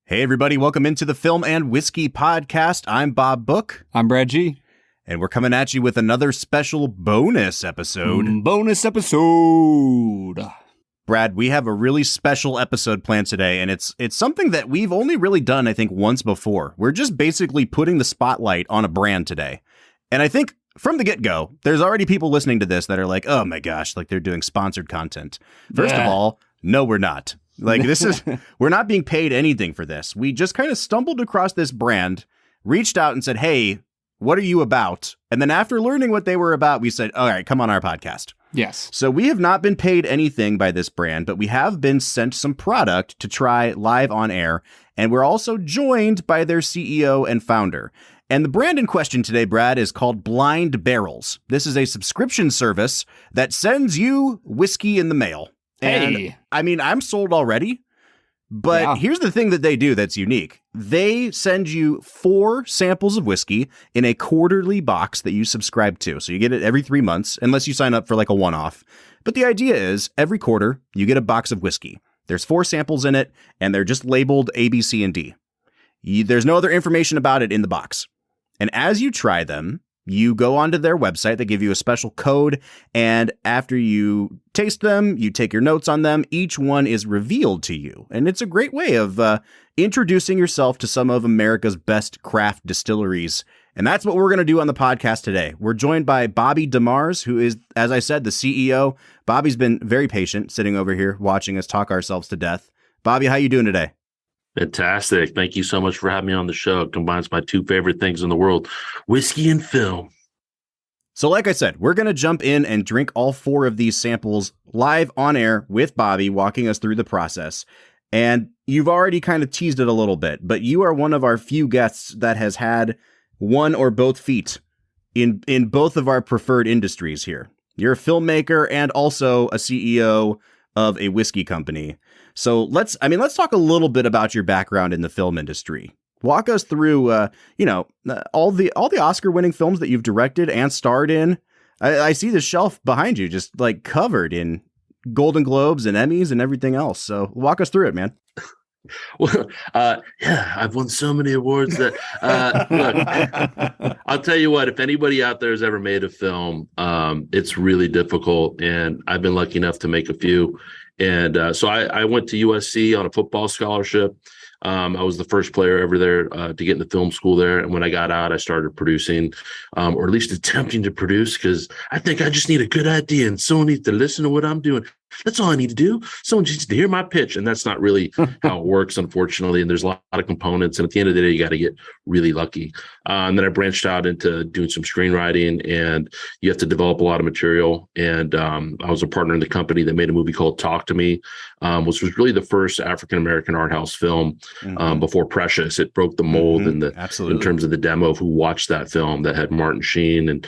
Hey, everybody. Welcome into the Film and Whiskey Podcast. I'm Bob Book. I'm Brad G. And we're coming at you with another special bonus episode. Brad, we have a really special episode planned today, and it's something that we've only really done, I think, once before. We're just basically putting the spotlight on a brand today. And I think from the get-go, there's already people listening to this that are like, oh my gosh, like they're doing sponsored content. First of all, no, we're not. Like we're not being paid anything for this. We just kind of stumbled across this brand, reached out and said, hey, what are you about? And then after learning what they were about, we said, all right, come on our podcast. Yes. So we have not been paid anything by this brand, but we have been sent some product to try live on air. And we're also joined by their CEO and founder. And the brand in question today, Brad, is called Blind Barrels. This is a subscription service that sends you whiskey in the mail. And Hey. I mean, I'm sold already, but here's the thing that they do that's unique. They send you 4 samples of whiskey in a quarterly box that you subscribe to. So you get it every 3 months, unless you sign up for like a one-off. But the idea is every quarter you get a box of whiskey. There's 4 samples in it, and they're just labeled A, B, C, and D. There's no other information about it in the box. And as you try them, you go onto their website, they give you a special code, and after you taste them, you take your notes on them, each one is revealed to you. And it's a great way of introducing yourself to some of America's best craft distilleries. And that's what we're going to do on the podcast today. We're joined by Bobby DeMars, who is, as I said, the CEO. Bobby's been very patient, sitting over here watching us talk ourselves to death. Bobby, how you doing today? Fantastic. Thank you so much for having me on the show. It combines my 2 favorite things in the world, whiskey and film. So like I said, we're going to jump in and drink all 4 of these samples live on air with Bobby walking us through the process. And you've already kind of teased it a little bit, but you are one of our few guests that has had one or both feet in both of our preferred industries here. You're a filmmaker and also a CEO of a whiskey company. So let's talk a little bit about your background in the film industry. Walk us through, all the Oscar-winning films that you've directed and starred in. I see the shelf behind you just like covered in Golden Globes and Emmys and everything else. So walk us through it, man. Well, I've won so many awards that, look, I'll tell you what, if anybody out there has ever made a film, it's really difficult. And I've been lucky enough to make a few. And so I went to USC on a football scholarship. I was the first player ever there to get into film school there. And when I got out, I started producing, or at least attempting to produce, because I think I just need a good idea and someone needs to listen to what I'm doing. That's all I need to do. Someone just needs to hear my pitch. And that's not really how it works, unfortunately. And there's a lot of components. And at the end of the day, you got to get really lucky. And then I branched out into doing some screenwriting, and you have to develop a lot of material. And I was a partner in the company that made a movie called Talk to Me, which was really the first African-American art house film before Precious. It broke the mold in terms of the demo of who watched that film that had Martin Sheen. And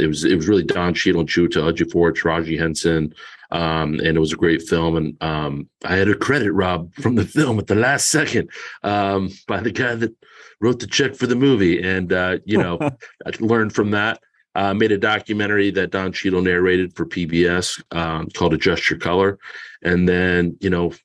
it was really Don Cheadle and Chiwetel Ejiofor, Taraji Henson. And it was a great film. And I had a credit robbed from the film at the last second by the guy that wrote the check for the movie. And, I learned from that. Made a documentary that Don Cheadle narrated for PBS called Adjust Your Color. And then,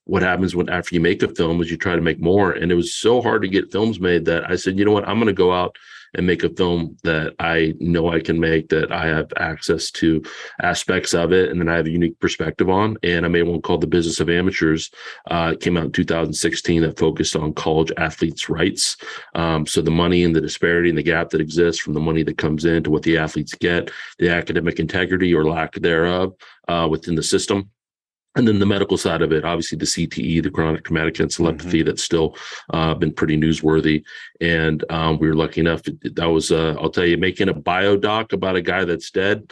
what happens after you make a film is you try to make more. And it was so hard to get films made that I said, you know what, I'm going to go out and make a film that I know I can make, that I have access to aspects of it, and then I have a unique perspective on. And I made one called The Business of Amateurs. It came out in 2016 that focused on college athletes' rights. So the money and the disparity and the gap that exists from the money that comes in to what the athletes get, the academic integrity or lack thereof within the system. And then the medical side of it, obviously the CTE, the chronic traumatic encephalopathy, that's still been pretty newsworthy. And we were lucky enough. That was, I'll tell you, making a biodoc about a guy that's dead,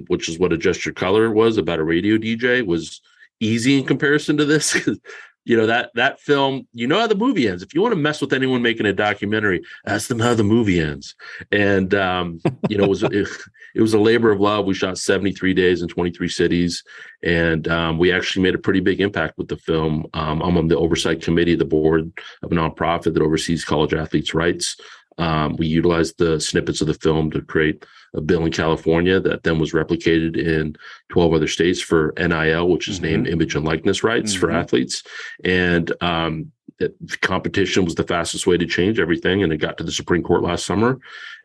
which is what Adjust Your Color was, about a radio DJ, was easy in comparison to this. That film, how the movie ends. If you want to mess with anyone making a documentary, ask them how the movie ends. And, it was a labor of love. We shot 73 days in 23 cities. And we actually made a pretty big impact with the film. I'm on the oversight committee of the board of a nonprofit that oversees college athletes' rights. We utilized the snippets of the film to create a bill in California that then was replicated in 12 other states for NIL, which is name, image, and likeness rights for athletes. And that competition was the fastest way to change everything. And it got to the Supreme Court last summer.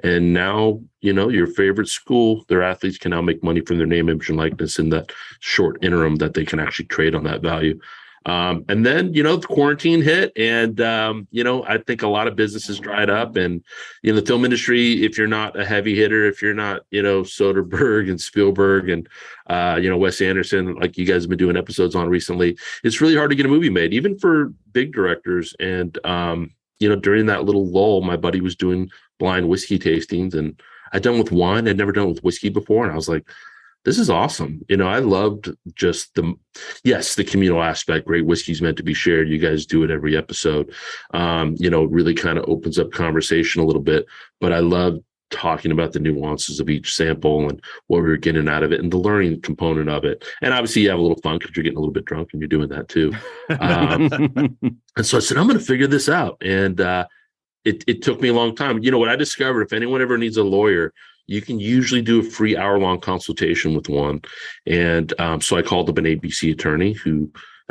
And now, your favorite school, their athletes can now make money from their name, image, and likeness in that short interim that they can actually trade on that value. And then, the quarantine hit and, I think a lot of businesses dried up and, the film industry, if you're not a heavy hitter, if you're not, Soderbergh and Spielberg and, Wes Anderson, like you guys have been doing episodes on recently, it's really hard to get a movie made, even for big directors. And, during that little lull, my buddy was doing blind whiskey tastings and I'd done with wine. I'd never done with whiskey before. And I was like, this is awesome. I loved just the communal aspect. Great whiskey's meant to be shared. You guys do it every episode. Really kind of opens up conversation a little bit, but I love talking about the nuances of each sample and what we were getting out of it and the learning component of it. And obviously you have a little fun because you're getting a little bit drunk and you're doing that too. And so I said, I'm going to figure this out. And it took me a long time. What I discovered, if anyone ever needs a lawyer, you can usually do a free hour-long consultation with one. And so I called up an ABC attorney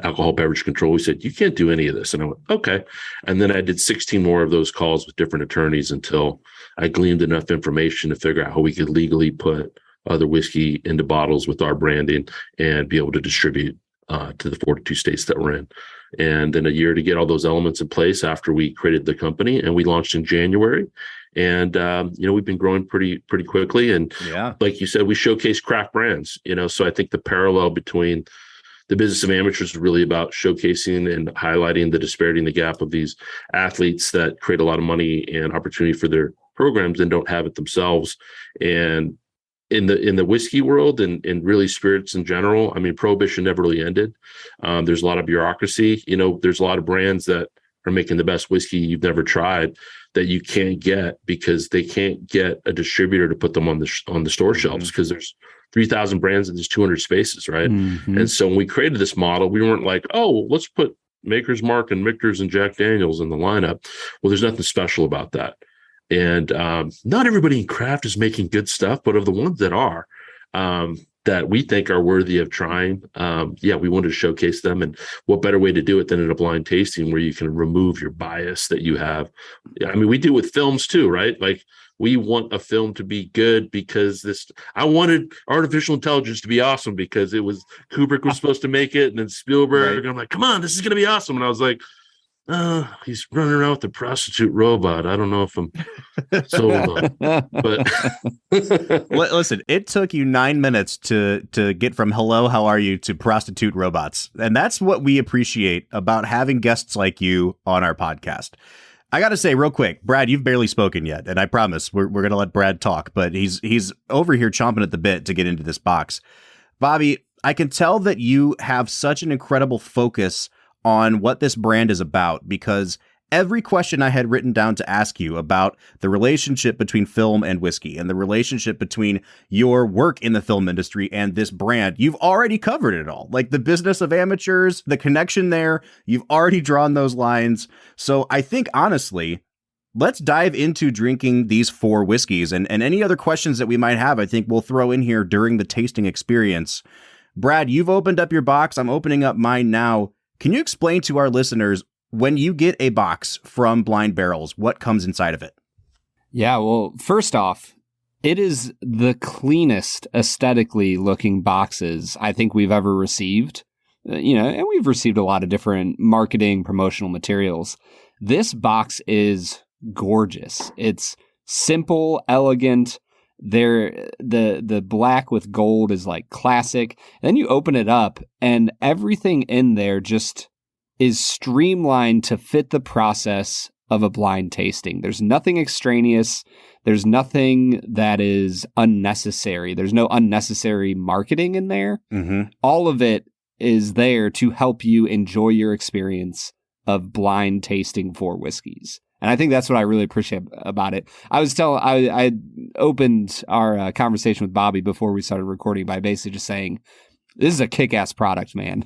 alcohol beverage control. He said, you can't do any of this. And I went, okay. And then I did 16 more of those calls with different attorneys until I gleaned enough information to figure out how we could legally put other whiskey into bottles with our branding and be able to distribute to the 42 states that we're in. And then a year to get all those elements in place after we created the company, and we launched in January. And, we've been growing pretty quickly. And like you said, we showcase craft brands, so I think the parallel between the business of amateurs is really about showcasing and highlighting the disparity and the gap of these athletes that create a lot of money and opportunity for their programs and don't have it themselves. And in the whiskey world and really spirits in general, I mean, prohibition never really ended. There's a lot of bureaucracy, there's a lot of brands that are making the best whiskey you've never tried that you can't get because they can't get a distributor to put them on the store shelves because there's 3,000 brands and there's 200 spaces, right? Mm-hmm. And so when we created this model, we weren't like, oh, let's put Maker's Mark and Michter's and Jack Daniels in the lineup. Well, there's nothing special about that. And not everybody in craft is making good stuff, but of the ones that are, that we think are worthy of trying, we wanted to showcase them. And what better way to do it than in a blind tasting where you can remove your bias that you have. I mean, we do with films too, right? Like we want a film to be good because I wanted artificial intelligence to be awesome because it was Kubrick was supposed to make it and then Spielberg. Right. And I'm like, come on, this is going to be awesome. And I was like, he's running around with a prostitute robot. I don't know if I'm sold on but listen, it took you 9 minutes to get from hello, how are you to prostitute robots. And that's what we appreciate about having guests like you on our podcast. I got to say real quick, Brad, you've barely spoken yet. And I promise we're going to let Brad talk, but he's over here chomping at the bit to get into this box. Bobby, I can tell that you have such an incredible focus on what this brand is about, because every question I had written down to ask you about the relationship between film and whiskey and the relationship between your work in the film industry and this brand, you've already covered it all. Like the business of amateurs, the connection there, you've already drawn those lines. So I think, honestly, let's dive into drinking these 4 whiskeys and any other questions that we might have, I think we'll throw in here during the tasting experience. Brad, you've opened up your box. I'm opening up mine now. Can you explain to our listeners, when you get a box from Blind Barrels, what comes inside of it? Yeah, well, first off, it is the cleanest aesthetically looking boxes I think we've ever received. And we've received a lot of different marketing, promotional materials. This box is gorgeous. It's simple, elegant. The black with gold is like classic. And then you open it up and everything in there just is streamlined to fit the process of a blind tasting. There's nothing extraneous. There's nothing that is unnecessary. There's no unnecessary marketing in there. Mm-hmm. All of it is there to help you enjoy your experience of blind tasting 4 whiskeys. And I think that's what I really appreciate about it. I opened our conversation with Bobby before we started recording by basically just saying, this is a kick-ass product, man.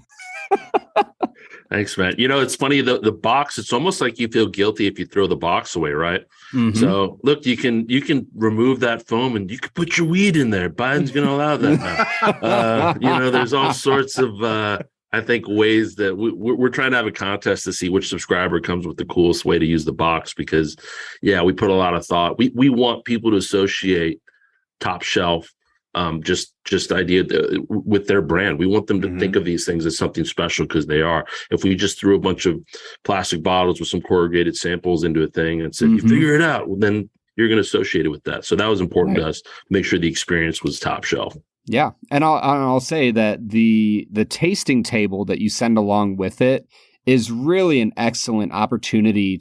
Thanks, man. It's funny, the box, it's almost like you feel guilty if you throw the box away, right? Mm-hmm. So look, you can remove that foam and you can put your weed in there. Biden's going to allow that now. There's all sorts of I think ways that we're trying to have a contest to see which subscriber comes with the coolest way to use the box, because we put a lot of thought. We want people to associate Top Shelf, just idea with their brand. We want them to think of these things as something special, because they are. If we just threw a bunch of plastic bottles with some corrugated samples into a thing and said, you figure it out, well, then you're going to associate it with that. So that was important to us, make sure the experience was top shelf. Yeah. And I'll say that the tasting table that you send along with it is really an excellent opportunity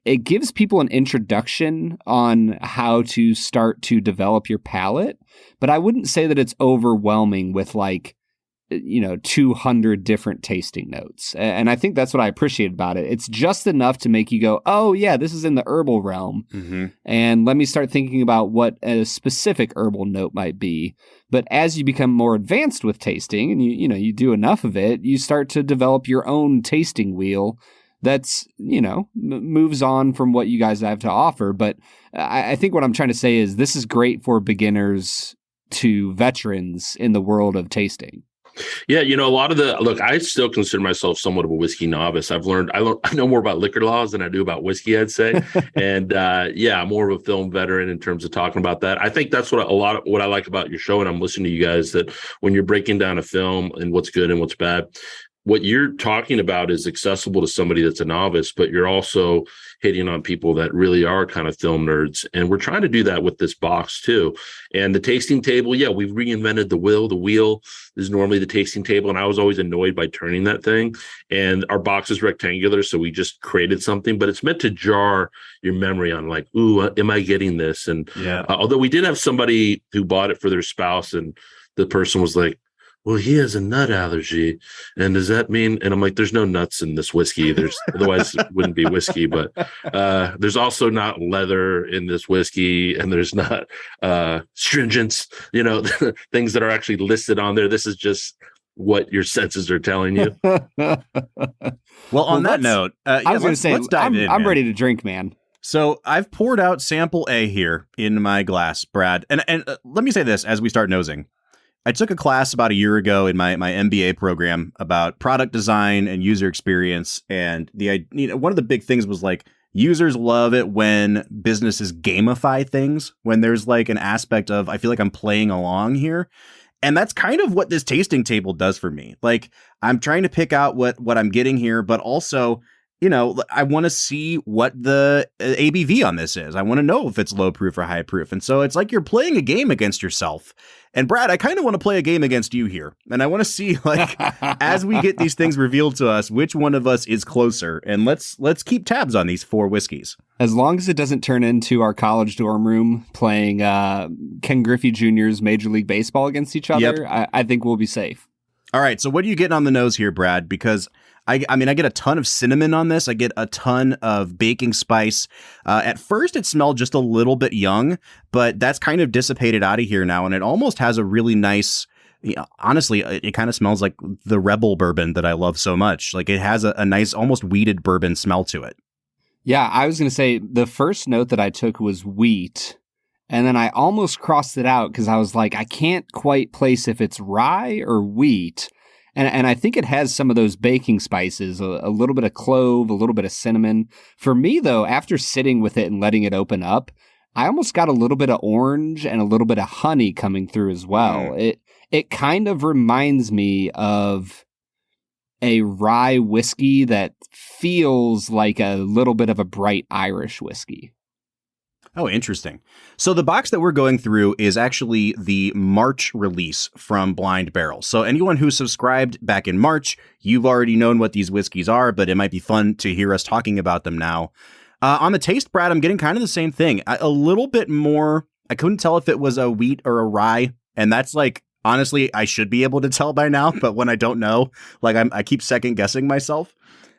it gives people an introduction on how to start to develop your palate, but I wouldn't say that it's overwhelming with 200 different tasting notes. And I think that's what I appreciate about it. It's just enough to make you go, oh yeah, this is in the herbal realm. And let me start thinking about what a specific herbal note might be. But as you become more advanced with tasting and you do enough of it, you start to develop your own tasting wheel that's, moves on from what you guys have to offer. But I think what I'm trying to say is this is great for beginners to veterans in the world of tasting. Yeah, a lot of I still consider myself somewhat of a whiskey novice. I know more about liquor laws than I do about whiskey, I'd say. And I'm more of a film veteran in terms of talking about that. I think that's what I like about your show, and I'm listening to you guys, that when you're breaking down a film and what's good and what's bad, what you're talking about is accessible to somebody that's a novice, but you're also hitting on people that really are kind of film nerds. And we're trying to do that with this box too. And the tasting table, we've reinvented the wheel. The wheel is normally the tasting table, and I was always annoyed by turning that thing. And our box is rectangular, so we just created something, but it's meant to jar your memory on ooh, am I getting this? And although we did have somebody who bought it for their spouse, and the person was like, well, he has a nut allergy. And does that mean, and I'm like, there's no nuts in this whiskey. Otherwise it wouldn't be whiskey, but there's also not leather in this whiskey, and there's not stringents, things that are actually listed on there. This is just what your senses are telling you. Well, on that note, I was going to say, let's dive in, I'm ready to drink, man. So I've poured out sample A here in my glass, Brad. And let me say this as we start nosing. I took a class about a year ago in my MBA program about product design and user experience. And one of the big things was users love it when businesses gamify things, when there's an aspect of, I feel like I'm playing along here. And that's kind of what this tasting table does for me. I'm trying to pick out what I'm getting here, but also, I want to see what the ABV on this is. I want to know if it's low proof or high proof. And so it's like you're playing a game against yourself. And Brad, I kind of want to play a game against you here. And I want to see, as we get these things revealed to us, which one of us is closer. And let's keep tabs on these 4 whiskeys. As long as it doesn't turn into our college dorm room playing Ken Griffey Jr.'s Major League Baseball against each other, I think we'll be safe. All right. So what are you getting on the nose here, Brad? Because I get a ton of cinnamon on this. I get a ton of baking spice. At first, it smelled just a little bit young, but that's kind of dissipated out of here now. And it almost has a really nice, honestly, it kind of smells like the Rebel bourbon that I love so much. It has a nice, almost wheated bourbon smell to it. Yeah, I was going to say the first note that I took was wheat. And then I almost crossed it out because I was like, I can't quite place if it's rye or wheat. And I think it has some of those baking spices, a little bit of clove, a little bit of cinnamon. For me, though, after sitting with it and letting it open up, I almost got a little bit of orange and a little bit of honey coming through as well. It kind of reminds me of a rye whiskey that feels like a little bit of a bright Irish whiskey. Oh, interesting. So the box that we're going through is actually the March release from Blind Barrel. So anyone who subscribed back in March, you've already known what these whiskeys are, but it might be fun to hear us talking about them now. On the taste, Brad, I'm getting kind of the same thing. A little bit more. I couldn't tell if it was a wheat or a rye. And that's honestly, I should be able to tell by now. But when I don't know, I keep second guessing myself.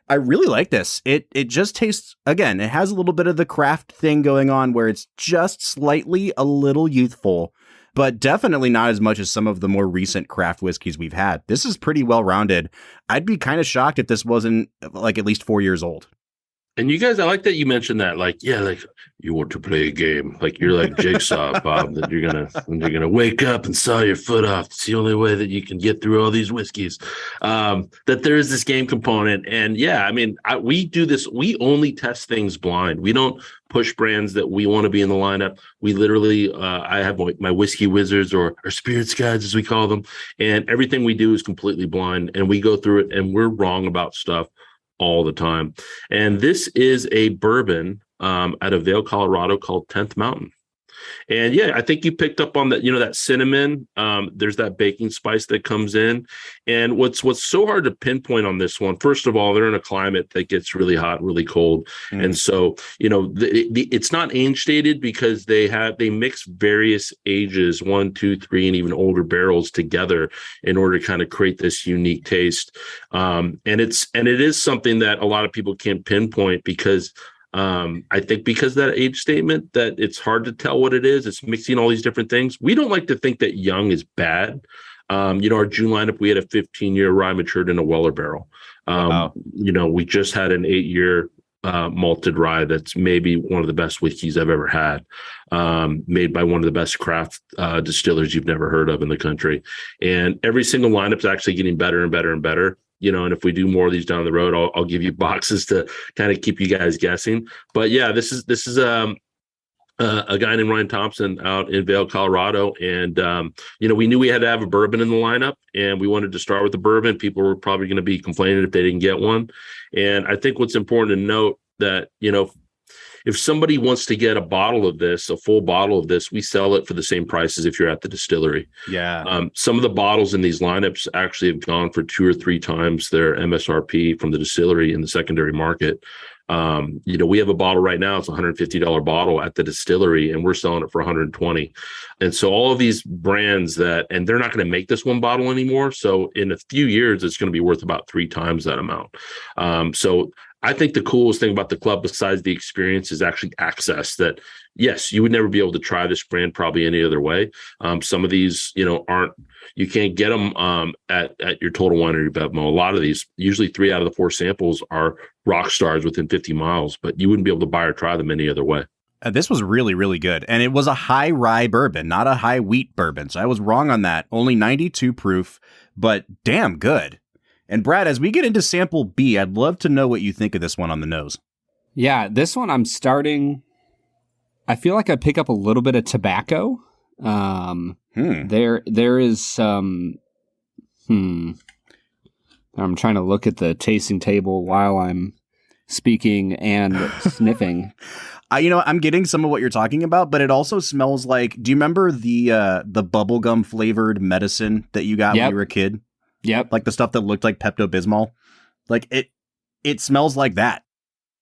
I really like this. It just tastes, again, it has a little bit of the craft thing going on where it's just slightly a little youthful, but definitely not as much as some of the more recent craft whiskeys we've had. This is pretty well rounded. I'd be kind of shocked if this wasn't at least 4 years old. And you guys, I like that you mentioned that. Like, yeah, like you want to play a game, like you're like Jigsaw, Bob. That you're gonna wake up and saw your foot off. It's the only way that you can get through all these whiskeys. That there is this game component, and yeah, I mean, we do this. We only test things blind. We don't push brands that we want to be in the lineup. We literally, I have my whiskey wizards or spirits guides, as we call them, and everything we do is completely blind, and we go through it, and we're wrong about stuff all the time. And this is a bourbon out of Vail, Colorado called 10th Mountain. And yeah, I think you picked up on that, that cinnamon. There's that baking spice that comes in. And what's so hard to pinpoint on this one, first of all, they're in a climate that gets really hot, really cold. And so, it's not age stated because they mix various ages, 1, 2, 3, and even older barrels together in order to kind of create this unique taste. And it is something that a lot of people can't pinpoint because I think because of that age statement that it's hard to tell what it is. It's mixing all these different things. We don't like to think that young is bad. Our June lineup, we had a 15-year rye matured in a Weller barrel. Wow. We just had an 8-year malted rye that's maybe one of the best whiskeys I've ever had, made by one of the best craft distillers you've never heard of in the country. And every single lineup's actually getting better and better and better. And if we do more of these down the road, I'll give you boxes to kind of keep you guys guessing. But yeah, this is a guy named Ryan Thompson out in Vail, Colorado. And, we knew we had to have a bourbon in the lineup and we wanted to start with the bourbon. People were probably going to be complaining if they didn't get one. And I think what's important to note that, if somebody wants to get a bottle of this, a full bottle of this, we sell it for the same price as if you're at the distillery. Yeah. Some of the bottles in these lineups actually have gone for 2 or 3 times their MSRP from the distillery in the secondary market. We have a bottle right now. It's a $150 bottle at the distillery, and we're selling it for $120. And so all of these brands and they're not going to make this one bottle anymore. So in a few years, it's going to be worth about 3 times that amount. So I think the coolest thing about the club, besides the experience, is actually access. That yes, you would never be able to try this brand probably any other way. Some of these, you can't get them at your Total Wine or your Bevmo. A lot of these, usually 3 out of the 4 samples are rock stars within 50 miles, but you wouldn't be able to buy or try them any other way. This was really, really good. And it was a high rye bourbon, not a high wheat bourbon. So I was wrong on that. Only 92 proof, but damn good. And Brad, as we get into sample B, I'd love to know what you think of this one on the nose. Yeah, this one I feel like I pick up a little bit of tobacco. There is some, I'm trying to look at the tasting table while I'm speaking and sniffing. I'm getting some of what you're talking about, but it also smells like, do you remember the bubblegum flavored medicine that you got when you were a kid? Yep. Like the stuff that looked like Pepto-Bismol. Like it smells like that.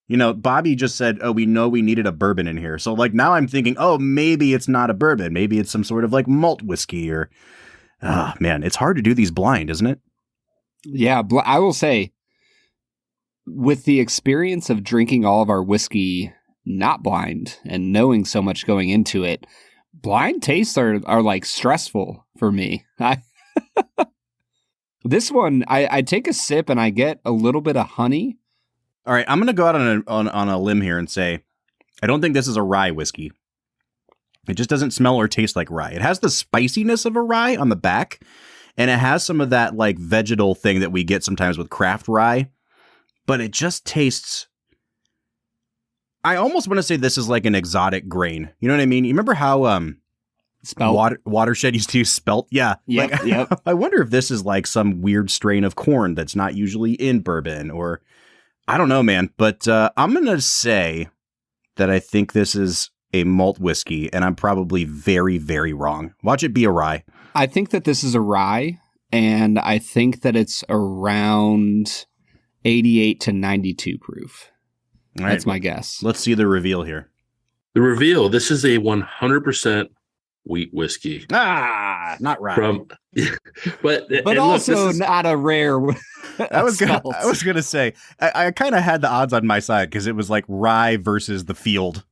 Bobby just said, oh, we know we needed a bourbon in here. So like now I'm thinking, oh, maybe it's not a bourbon. Maybe it's some sort of like malt whiskey or, man, it's hard to do these blind, isn't it? Yeah. I will say with the experience of drinking all of our whiskey not blind and knowing so much going into it, blind tastes are like stressful for me. This one, I take a sip and I get a little bit of honey. All right, I'm going to go out on a limb here and say, I don't think this is a rye whiskey. It just doesn't smell or taste like rye. It has the spiciness of a rye on the back, and it has some of that like vegetal thing that we get sometimes with craft rye, but it just tastes... I almost want to say this is like an exotic grain. You know what I mean? You remember how... Spelt. Watershed used to use spelt. Yeah. Yep. I wonder if this is like some weird strain of corn that's not usually in bourbon, or I don't know, man. But I'm going to say that I think this is a malt whiskey, and I'm probably very, very wrong. Watch it be a rye. I think that this is a rye, and I think that it's around 88 to 92 proof. All right, that's my guess. Let's see the reveal here. The reveal, this is a 100% wheat whiskey. Not rye. But also not a rare. I was gonna say I kind of had the odds on my side because it was like rye versus the field.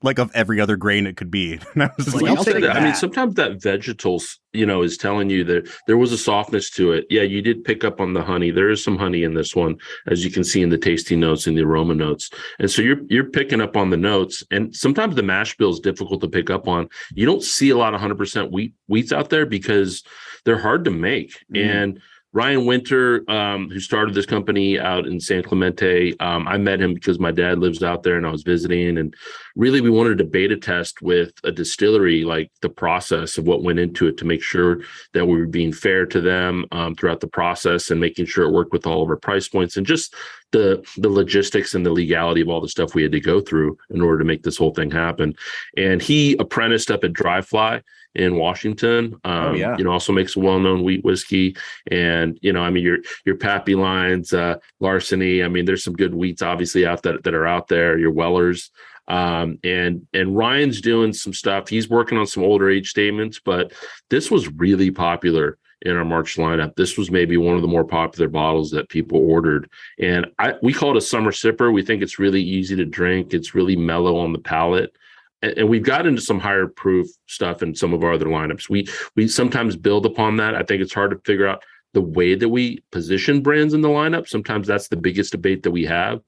like of every other grain it could be. And I was Well, like, I'll say that. I mean, sometimes that vegetables, is telling you that there was a softness to it. Yeah, you did pick up on the honey. There is some honey in this one, as you can see in the tasting notes and the aroma notes. And so you're picking up on the notes. And sometimes the mash bill is difficult to pick up on. You don't see a lot of 100% wheats out there because they're hard to make. And Ryan Winter, who started this company out in San Clemente, I met him because my dad lives out there and I was visiting. And really, we wanted to beta test with a distillery, like the process of what went into it to make sure that we were being fair to them throughout the process and making sure it worked with all of our price points and just the logistics and the legality of all the stuff we had to go through in order to make this whole thing happen. And he apprenticed up at Dry Fly in Washington. Also makes a well-known wheat whiskey. And, your Pappy lines, Larceny. I mean, there's some good wheats obviously that are out there, your Wellers. And Ryan's doing some stuff. He's working on some older age statements, but this was really popular in our March lineup. This was maybe one of the more popular bottles that people ordered. And we call it a summer sipper. We think it's really easy to drink. It's really mellow on the palate. And we've got into some higher proof stuff in some of our other lineups. We sometimes build upon that. I think it's hard to figure out the way that we position brands in the lineup. Sometimes that's the biggest debate that we have.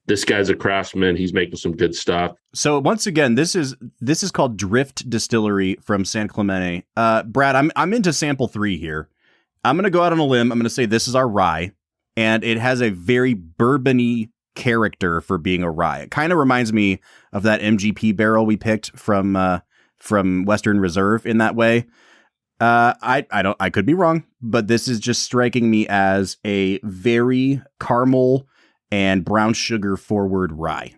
This guy's a craftsman. He's making some good stuff. So once again, this is called Drift Distillery from San Clemente. Brad, I'm into sample 3 here. I'm going to go out on a limb. I'm going to say this is our rye, and it has a very bourbony character for being a rye. It kind of reminds me of that MGP barrel we picked from Western Reserve in that way. I could be wrong, but this is just striking me as a very caramel and brown sugar forward rye.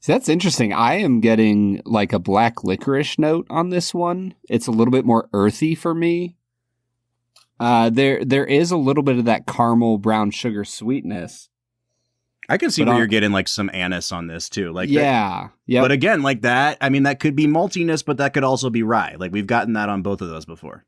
So that's interesting. I am getting like a black licorice note on this one. It's a little bit more earthy for me. There is a little bit of that caramel brown sugar sweetness. I can see where you're getting like some anise on this too. Like, yeah. But again, like that, I mean, that could be maltiness, but that could also be rye. Like we've gotten that on both of those before.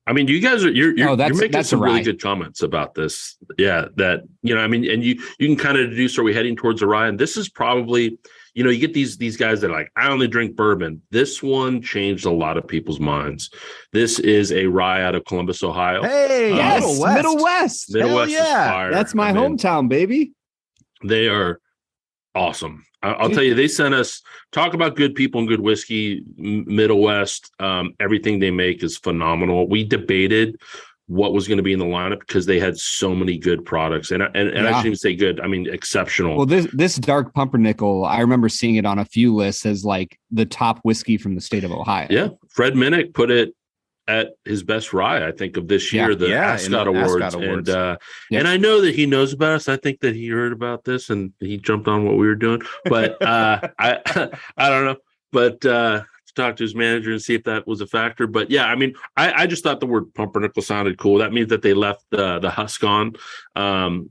I mean, you guys you're making some really good comments about this. Yeah, that, I mean, and you can kind of deduce, are we heading towards a rye? And this is probably, you get these guys that are like, I only drink bourbon. This one changed a lot of people's minds. This is a rye out of Columbus, Ohio. Hey, yes, Middle West. Middle West is fire. That's my hometown, baby. They are awesome. I'll tell you, they sent us, talk about good people and good whiskey, Middle West. Everything they make is phenomenal. We debated what was going to be in the lineup because they had so many good products. And I shouldn't even say good, I mean exceptional. Well, this dark pumpernickel, I remember seeing it on a few lists as like the top whiskey from the state of Ohio. Yeah. Fred Minnick put it at his best rye, I think, of this year, the Ascot Awards. And I know that he knows about us. I think that he heard about this and he jumped on what we were doing. But I don't know. But talk to his manager and see if that was a factor. But yeah, I mean, I just thought the word pumpernickel sounded cool. That means that they left the husk on, of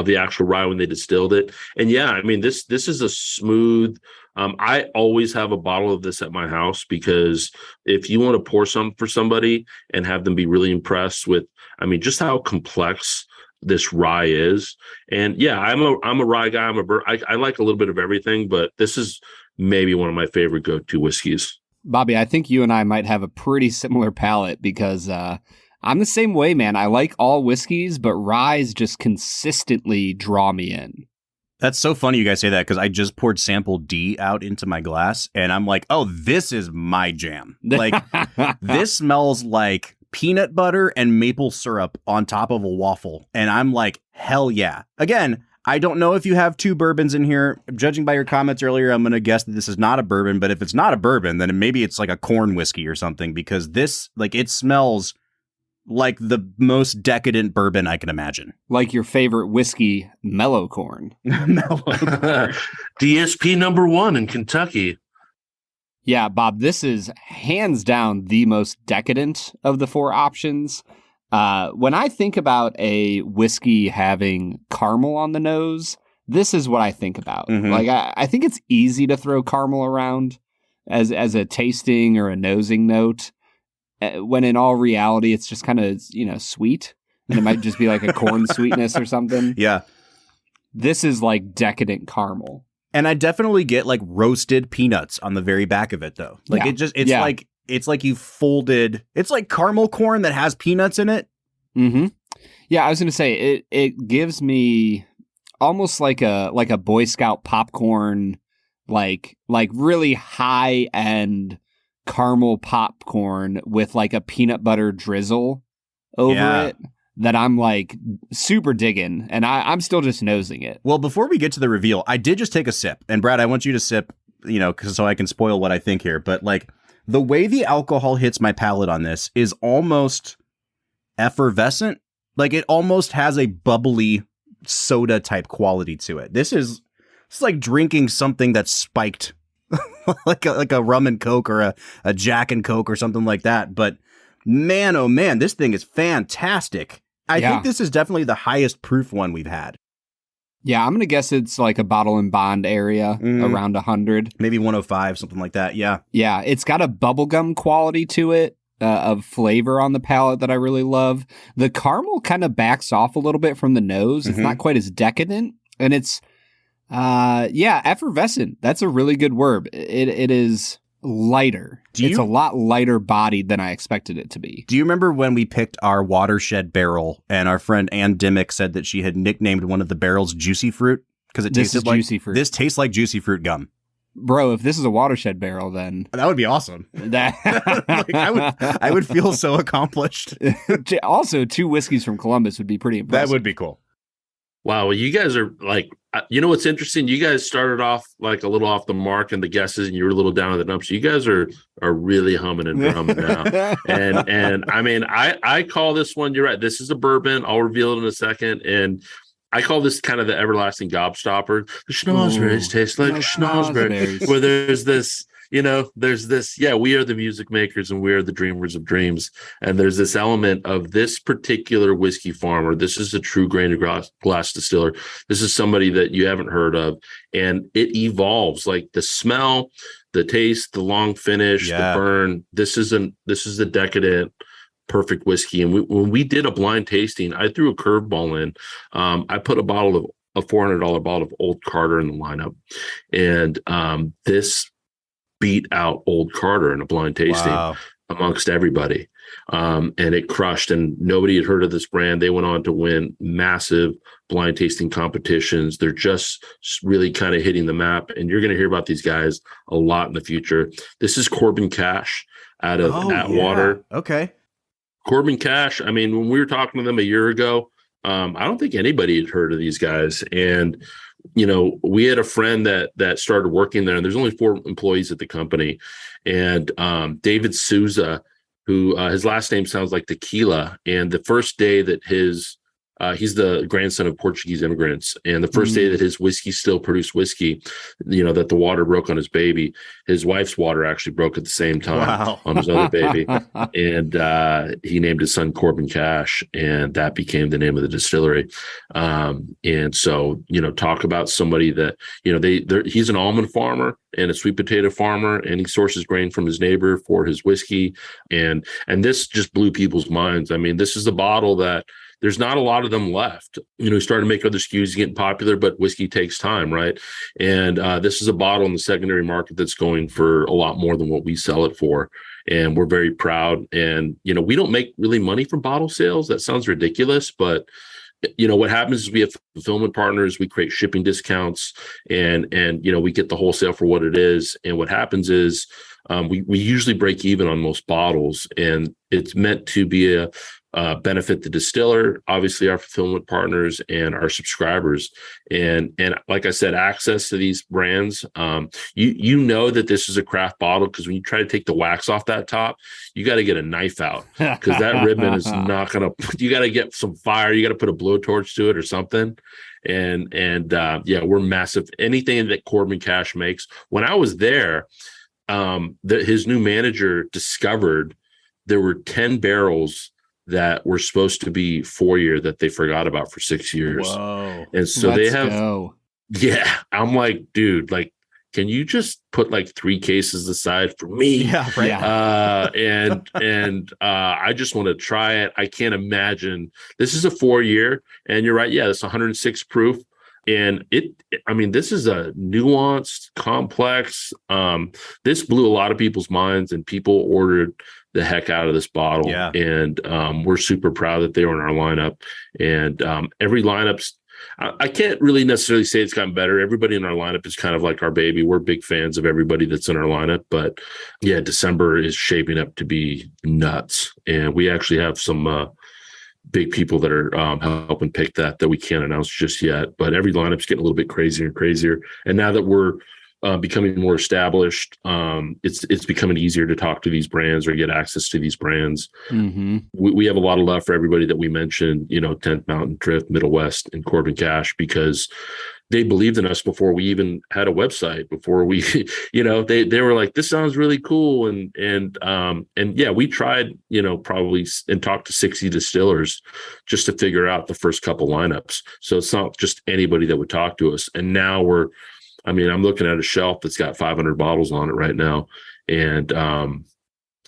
the actual rye when they distilled it. And yeah, I mean, this is a smooth. I always have a bottle of this at my house because if you want to pour some for somebody and have them be really impressed with, I mean, just how complex this rye is. And yeah, I'm a rye guy. I like a little bit of everything, but this is maybe one of my favorite go-to whiskeys. Bobby, I think you and I might have a pretty similar palate because I'm the same way, man. I like all whiskeys, but ryes just consistently draw me in. That's so funny you guys say that because I just poured sample D out into my glass and I'm like, oh, this is my jam. Like this smells like peanut butter and maple syrup on top of a waffle. And I'm like, hell yeah. Again, I don't know if you have 2 bourbons in here. Judging by your comments earlier, I'm going to guess that this is not a bourbon. But if it's not a bourbon, then maybe it's like a corn whiskey or something because this, like, it smells like the most decadent bourbon I can imagine. Like your favorite whiskey, Mellow Corn. Mellow Corn. DSP #1 in Kentucky. Yeah, Bob, this is hands down the most decadent of the 4 options. When I think about a whiskey having caramel on the nose, this is what I think about. Mm-hmm. Like, I think it's easy to throw caramel around as a tasting or a nosing note. When in all reality, it's just kind of, sweet. And it might just be like a corn sweetness or something. Yeah. This is like decadent caramel. And I definitely get like roasted peanuts on the very back of it though. Like it's like you folded, it's like caramel corn that has peanuts in it. Mm-hmm. Yeah, I was going to say it gives me almost like a Boy Scout popcorn, like really high end caramel popcorn with like a peanut butter drizzle over it that I'm like super digging, and I'm still just nosing it. Well, before we get to the reveal, I did just take a sip, and Brad, I want you to sip, so I can spoil what I think here. But like the way the alcohol hits my palate on this is almost effervescent. Like it almost has a bubbly soda type quality to it. It's like drinking something that's spiked, like a rum and Coke or a Jack and Coke or something like that. But man, oh man, this thing is fantastic. I think this is definitely the highest proof one we've had. Yeah, I'm going to guess it's like a bottle and bond area, around 100. Maybe 105, something like that, yeah. Yeah, it's got a bubblegum quality to it, of flavor on the palate that I really love. The caramel kind of backs off a little bit from the nose. It's not quite as decadent, and it's, effervescent. That's a really good word. It is lighter. It's a lot lighter bodied than I expected it to be. Do you remember when we picked our watershed barrel and our friend Ann Dimmick said that she had nicknamed one of the barrels Juicy Fruit because it tasted like Juicy Fruit? This tastes like Juicy Fruit gum. Bro, if this is a watershed barrel, then that would be awesome. Like, I would feel so accomplished. Also, 2 whiskeys from Columbus would be pretty impressive. That would be cool. Wow, well, you guys are like, what's interesting? You guys started off like a little off the mark in the guesses, and you were a little down in the dumps. You guys are really humming and drumming now. And I mean, I call this one. You're right. This is a bourbon. I'll reveal it in a second. And I call this kind of the everlasting gobstopper. The schnozberries taste like schnozberries. Where there's this. We are the music makers and we are the dreamers of dreams. And there's this element of this particular whiskey farmer. This is a true grain of glass distiller. This is somebody that you haven't heard of. And it evolves, like the smell, the taste, the long finish, the burn. This is a decadent, perfect whiskey. And when we did a blind tasting, I threw a curveball in. I put a $400 bottle of Old Carter in the lineup. And this beat out Old Carter in a blind tasting amongst everybody. And it crushed, and nobody had heard of this brand. They went on to win massive blind tasting competitions. They're just really kind of hitting the map, and you're going to hear about these guys a lot in the future. This is Corbin Cash out of Atwater. Okay. Corbin Cash, I mean, when we were talking to them a year ago, I don't think anybody had heard of these guys. And we had a friend that started working there, and there's only 4 employees at the company. And David Souza, who his last name sounds like tequila. And the first day that he's the grandson of Portuguese immigrants. And the first day that his whiskey still produced whiskey, that the water broke on his baby, his wife's water actually broke at the same time on his other baby. And he named his son Corbin Cash, and that became the name of the distillery. And so, talk about somebody that, he's an almond farmer and a sweet potato farmer, and he sources grain from his neighbor for his whiskey. And this just blew people's minds. I mean, this is a bottle that there's not a lot of them left. He started to make other SKUs getting popular, but whiskey takes time, right? And this is a bottle in the secondary market that's going for a lot more than what we sell it for. And we're very proud. And, we don't make really money from bottle sales. That sounds ridiculous, but what happens is we have fulfillment partners, we create shipping discounts, and we get the wholesale for what it is. And what happens is we usually break even on most bottles, and it's meant to be a benefit the distiller, obviously our fulfillment partners, and our subscribers. And like I said, access to these brands, that this is a craft bottle, because when you try to take the wax off that top, you got to get a knife out, because that ribbon is not going to, you got to get some fire, you got to put a blowtorch to it or something. And we're massive. Anything that Corbin Cash makes. When I was there, his new manager discovered there were 10 barrels that were supposed to be 4-year that they forgot about for 6 years. Whoa. And so I'm like, dude, like, can you just put like 3 cases aside for me? Yeah, right. I just want to try it. I can't imagine. This is a 4-year, and you're right. Yeah, it's 106 proof. And this is a nuanced, complex. This blew a lot of people's minds, and people ordered the heck out of this bottle. Yeah. And we're super proud that they were in our lineup. And every lineup's, I can't really necessarily say it's gotten better. Everybody in our lineup is kind of like our baby. We're big fans of everybody that's in our lineup. But yeah, December is shaping up to be nuts. And we actually have some big people that are helping pick that we can't announce just yet. But every lineup's getting a little bit crazier and crazier. And now that we're becoming more established, it's becoming easier to talk to these brands or get access to these brands. Mm-hmm. We have a lot of love for everybody that we mentioned, 10th Mountain, Drift, Middle West, and Corbin Cash, because they believed in us before we even had a website, before we, they were like, this sounds really cool. And yeah, we tried, probably and talked to 60 distillers just to figure out the first couple lineups. So it's not just anybody that would talk to us. And now I'm looking at a shelf that's got 500 bottles on it right now. And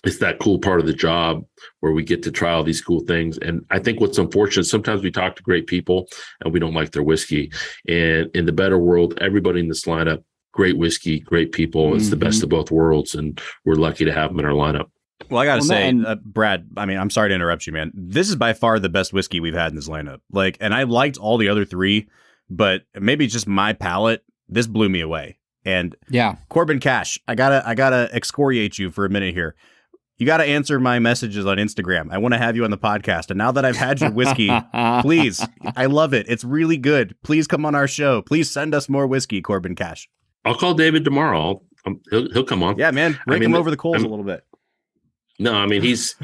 it's that cool part of the job where we get to try all these cool things. And I think what's unfortunate, sometimes we talk to great people and we don't like their whiskey. And in the better world, everybody in this lineup, great whiskey, great people. It's the best of both worlds. And we're lucky to have them in our lineup. Well, I got to say, Brad, I'm sorry to interrupt you, man. This is by far the best whiskey we've had in this lineup. And I liked all the other three, but maybe just my palate, this blew me away. And yeah, Corbin Cash, I gotta excoriate you for a minute here. You got to answer my messages on Instagram. I want to have you on the podcast. And now that I've had your whiskey, please, I love it. It's really good. Please come on our show. Please send us more whiskey, Corbin Cash. I'll call David tomorrow. He'll come on. Yeah, man. Rake him over the coals a little bit. No, he's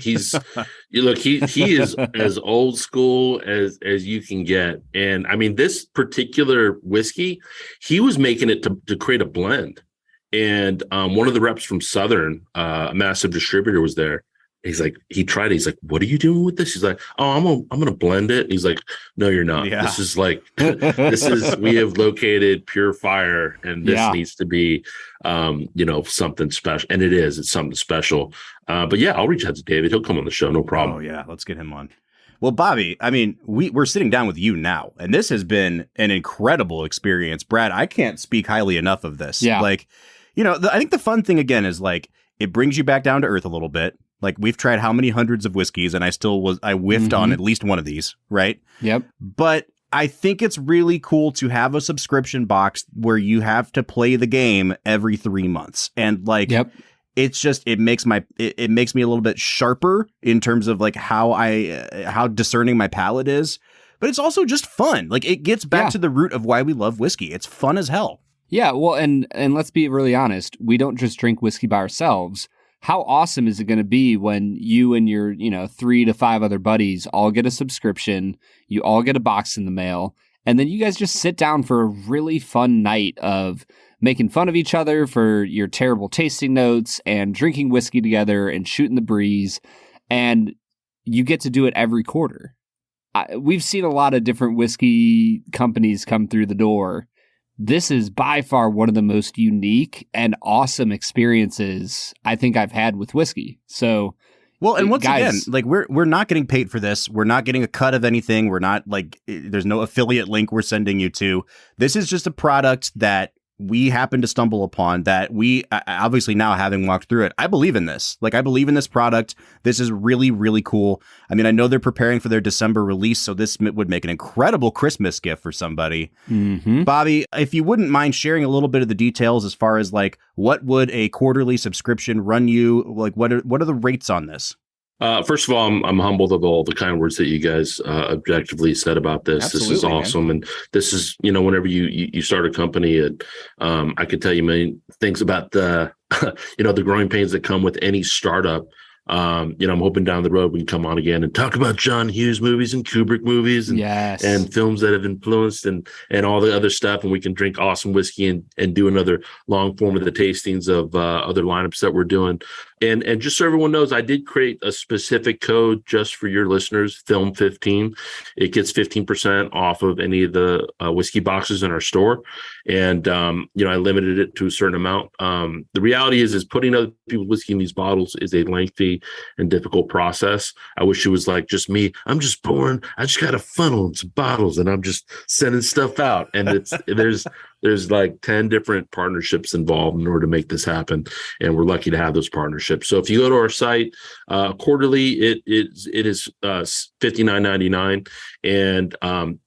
look, he is as old school as you can get. And this particular whiskey, he was making it to create a blend. And one of the reps from Southern, a massive distributor, was there. He's like, he tried it. He's like, what are you doing with this? He's like, oh, I'm going to blend it. And he's like, no, you're not. Yeah. This is we have located pure fire, and this needs to be, something special. And it's something special. But yeah, I'll reach out to David. He'll come on the show. No problem. Oh yeah. Let's get him on. Well, Bobby, we're sitting down with you now, and this has been an incredible experience. Brad, I can't speak highly enough of this. Yeah. I think the fun thing again is it brings you back down to earth a little bit. We've tried how many hundreds of whiskeys, and I whiffed on at least one of these, right? Yep. But I think it's really cool to have a subscription box where you have to play the game every 3 months. And it's just, it makes me a little bit sharper in terms of how discerning my palate is. But it's also just fun. It gets back to the root of why we love whiskey. It's fun as hell. Yeah, well, and let's be really honest. We don't just drink whiskey by ourselves. How awesome is it going to be when you and your, 3 to 5 other buddies all get a subscription, you all get a box in the mail, and then you guys just sit down for a really fun night of making fun of each other for your terrible tasting notes and drinking whiskey together and shooting the breeze, and you get to do it every quarter. We've seen a lot of different whiskey companies come through the door. This is by far one of the most unique and awesome experiences I think I've had with whiskey. So, well, and once again, we're not getting paid for this. We're not getting a cut of anything. We're not there's no affiliate link we're sending you to. This is just a product that we happen to stumble upon that we obviously now, having walked through it, I believe in this. I believe in this product. This is really, really cool. I know they're preparing for their December release, so this would make an incredible Christmas gift for somebody. Mm-hmm. Bobby, if you wouldn't mind sharing a little bit of the details as far as what would a quarterly subscription run you? What are the rates on this? First of all, I'm humbled of all the kind words that you guguys objectively said about this. Absolutely, this is awesome. Man. And this is, whenever you start a company, I could tell you many things about the, the growing pains that come with any startup. I'm hoping down the road we can come on again and talk about John Hughes movies and Kubrick movies and films that have influenced and all the other stuff. And we can drink awesome whiskey and do another long form of the tastings of other lineups that we're doing. And just so everyone knows, I did create a specific code just for your listeners, Film 15. It gets 15% off of any of the whiskey boxes in our store. And, I limited it to a certain amount. The reality is putting other people's whiskey in these bottles is a lengthy and difficult process. I wish it was like just me. I'm just pouring. I just got a funnel and some bottles and I'm just sending stuff out. And there's like 10 different partnerships involved in order to make this happen. And we're lucky to have those partnerships. So if you go to our site, quarterly, it is $59.99. And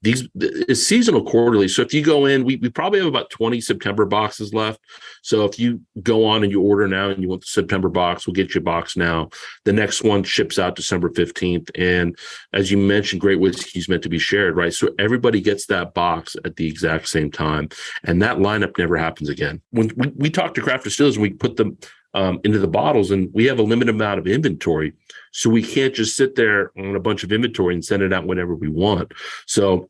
it's seasonal quarterly. So if you go in, we probably have about 20 September boxes left. So if you go on and you order now and you want the September box, we'll get you a box now. The next one ships out December 15th. And as you mentioned, great whiskey is meant to be shared, right? So everybody gets that box at the exact same time. And that lineup never happens again. When we talk to craft distillers and we put them into the bottles, and we have a limited amount of inventory. So we can't just sit there on a bunch of inventory and send it out whenever we want. So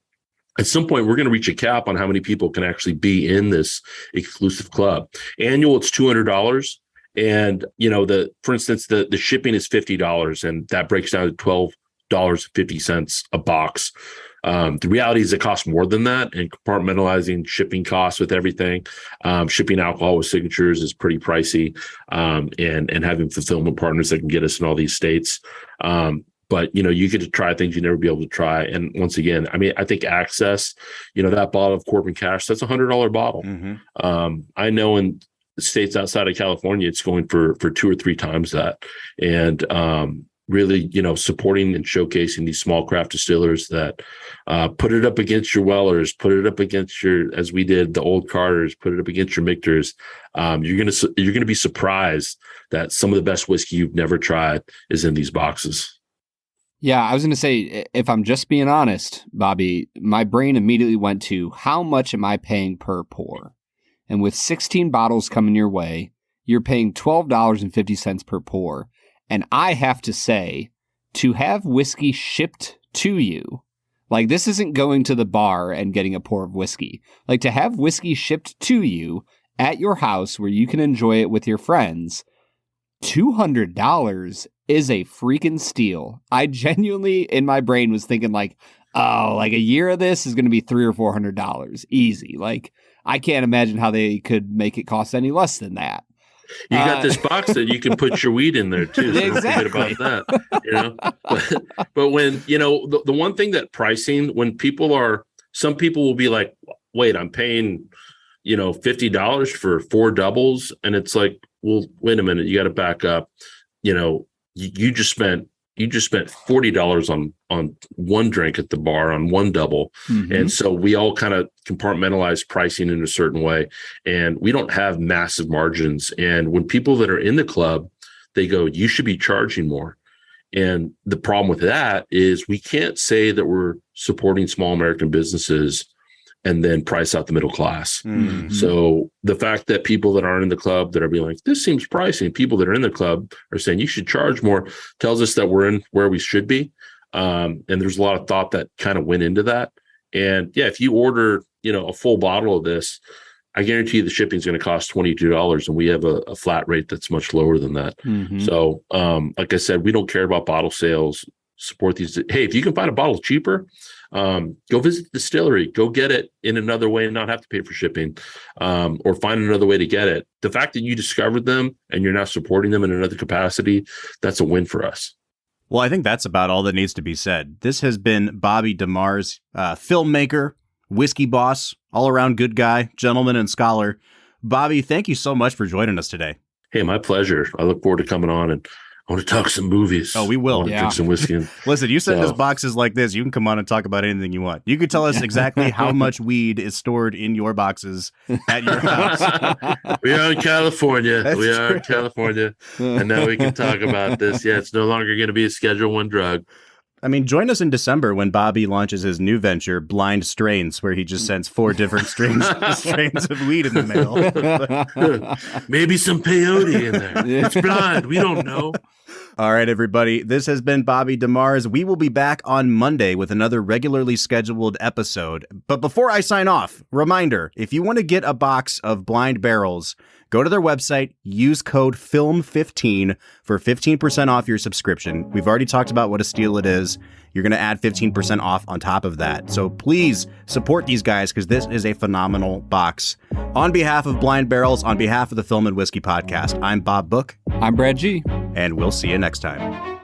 at some point, we're going to reach a cap on how many people can actually be in this exclusive club. Annual, it's $200. And, for instance, the shipping is $50, and that breaks down to $12.50 a box. The reality is it costs more than that, and compartmentalizing shipping costs with everything. Shipping alcohol with signatures is pretty pricey, and having fulfillment partners that can get us in all these states. But, you get to try things you never be able to try. And once again, I think access, that bottle of Corbin Cash, that's $100 bottle. Mm-hmm. I know in states outside of California, it's going for 2 or 3 times that. And, really, supporting and showcasing these small craft distillers that put it up against your Wellers, put it up against as we did, the Old Carters, put it up against your Michters. You're gonna be surprised that some of the best whiskey you've never tried is in these boxes. Yeah, I was going to say, if I'm just being honest, Bobby, my brain immediately went to how much am I paying per pour? And with 16 bottles coming your way, you're paying $12.50 per pour. And I have to say, to have whiskey shipped to you, like this isn't going to the bar and getting a pour of whiskey. Like to have whiskey shipped to you at your house where you can enjoy it with your friends, $200 is a freaking steal. I genuinely, in my brain, was thinking like, oh, like a year of this is going to be $300 or $400 easy. Like I can't imagine how they could make it cost any less than that. You got this box that you can put your weed in there too. So exactly. Don't forget about that. But when, the one thing that pricing, when some people will be like, wait, I'm paying, $50 for 4 doubles. And it's like, well, wait a minute, you got to back up. You just spent $40 on one drink at the bar on one double. Mm-hmm. And so we all kind of compartmentalize pricing in a certain way, and we don't have massive margins. And when people that are in the club, they go, you should be charging more. And the problem with that is we can't say that we're supporting small American businesses and then price out the middle class. Mm-hmm. So the fact that people that aren't in the club that are being like, this seems pricey, and people that are in the club are saying you should charge more, tells us that we're in where we should be. And there's a lot of thought that kind of went into that. And yeah, if you order, a full bottle of this, I guarantee you the shipping is going to cost $22, and we have a flat rate that's much lower than that. Mm-hmm. So like I said, we don't care about bottle sales, support these. Hey, if you can find a bottle cheaper, go visit the distillery, go get it in another way and not have to pay for shipping, or find another way to get it. The fact that you discovered them and you're now supporting them in another capacity, that's a win for us. Well, I think that's about all that needs to be said. This has been Bobby DeMars, filmmaker, whiskey boss, all around good guy, gentleman, and scholar. Bobby, thank you so much for joining us today. Hey, my pleasure. I look forward to coming on, and I want to talk some movies. Oh, we will. I want to drink some whiskey. Listen, you send us boxes like this, you can come on and talk about anything you want. You can tell us exactly how much weed is stored in your boxes at your house. We are in California. In California. And now we can talk about this. Yeah, it's no longer going to be a Schedule 1 drug. I mean, join us in December when Bobby launches his new venture, Blind Strains, where he just sends 4 different strains of weed in the mail. Maybe some peyote in there. It's blind. We don't know. All right, everybody. This has been Bobby DeMars. We will be back on Monday with another regularly scheduled episode. But before I sign off, reminder, if you want to get a box of Blind Barrels, go to their website, use code FILM15 for 15% off your subscription. We've already talked about what a steal it is. You're going to add 15% off on top of that. So please support these guys because this is a phenomenal box. On behalf of Blind Barrels, on behalf of the Film and Whiskey Podcast, I'm Bob Book. I'm Brad G. And we'll see you next time.